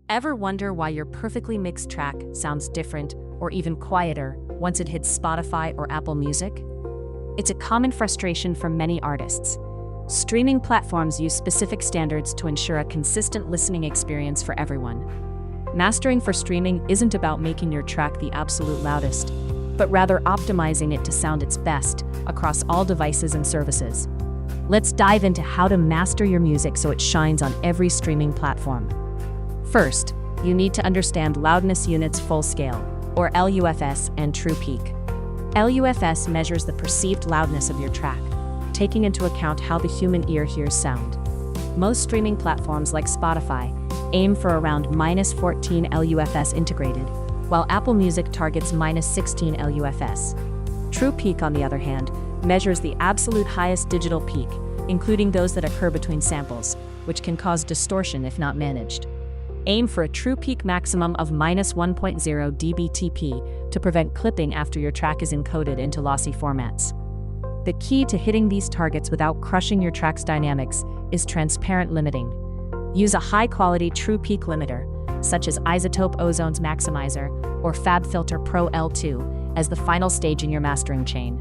Ever wonder why your perfectly mixed track sounds different or even quieter once it hits Spotify or Apple Music? It's a common frustration for many artists. Streaming platforms use specific standards to ensure a consistent listening experience for everyone. Mastering for streaming isn't about making your track the absolute loudest, but rather optimizing it to sound its best across all devices and services. Let's dive into how to master your music so it shines on every streaming platform. First, you need to understand loudness units full scale, or LUFS, and true peak. LUFS measures the perceived loudness of your track, taking into account how the human ear hears sound. Most streaming platforms like Spotify aim for around -14 LUFS integrated, while Apple Music targets -16 LUFS. True peak, on the other hand, measures the absolute highest digital peak, including those that occur between samples, which can cause distortion if not managed. Aim for a true peak maximum of -1.0 dBTP to prevent clipping after your track is encoded into lossy formats. The key to hitting these targets without crushing your track's dynamics is transparent limiting. Use a high-quality true peak limiter, such as Isotope Ozone's Maximizer or FabFilter Pro L2, as the final stage in your mastering chain.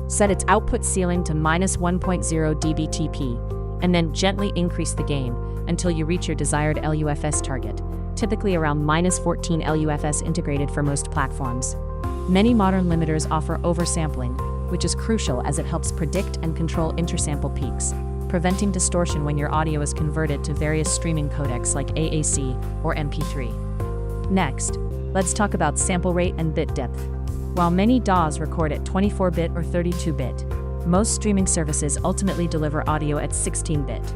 Set its output ceiling to -1.0 dBTP, and then gently increase the gain until you reach your desired LUFS target, typically around -14 LUFS integrated for most platforms. Many modern limiters offer oversampling, which is crucial as it helps predict and control intersample peaks, preventing distortion when your audio is converted to various streaming codecs like AAC or MP3. Next, let's talk about sample rate and bit depth. While many DAWs record at 24-bit or 32-bit, most streaming services ultimately deliver audio at 16-bit.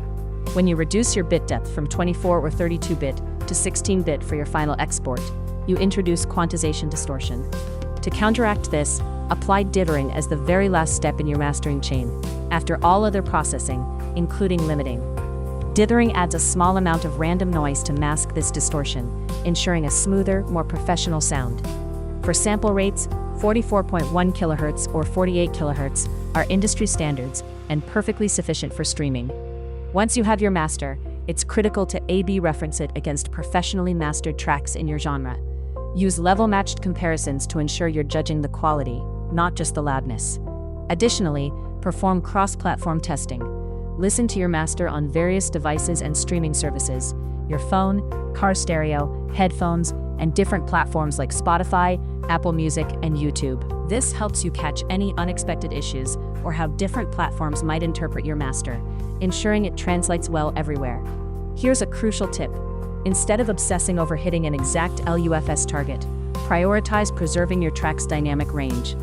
When you reduce your bit depth from 24 or 32-bit to 16-bit for your final export, you introduce quantization distortion. To counteract this, apply dithering as the very last step in your mastering chain, after all other processing, including limiting. Dithering adds a small amount of random noise to mask this distortion, ensuring a smoother, more professional sound. For sample rates, 44.1 kHz or 48 kHz are industry standards and perfectly sufficient for streaming. Once you have your master, it's critical to A/B reference it against professionally mastered tracks in your genre. Use level-matched comparisons to ensure you're judging the quality, not just the loudness. Additionally, perform cross-platform testing. Listen to your master on various devices and streaming services, your phone, car stereo, headphones, and different platforms like Spotify, Apple Music, and YouTube. This helps you catch any unexpected issues or how different platforms might interpret your master, ensuring it translates well everywhere. Here's a crucial tip. Instead of obsessing over hitting an exact LUFS target, prioritize preserving your track's dynamic range.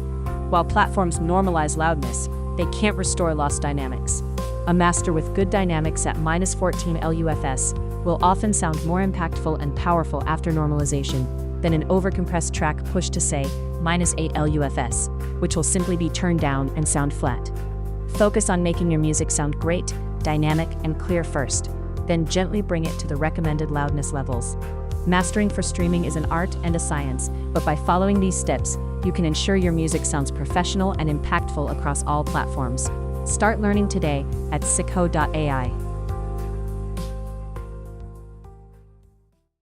While platforms normalize loudness, they can't restore lost dynamics. A master with good dynamics at -14 LUFS will often sound more impactful and powerful after normalization than an overcompressed track pushed to, say, -8 LUFS, which will simply be turned down and sound flat. Focus on making your music sound great, dynamic, and clear first, then gently bring it to the recommended loudness levels. Mastering for streaming is an art and a science, but by following these steps, you can ensure your music sounds professional and impactful across all platforms. Start learning today at Sikho.ai.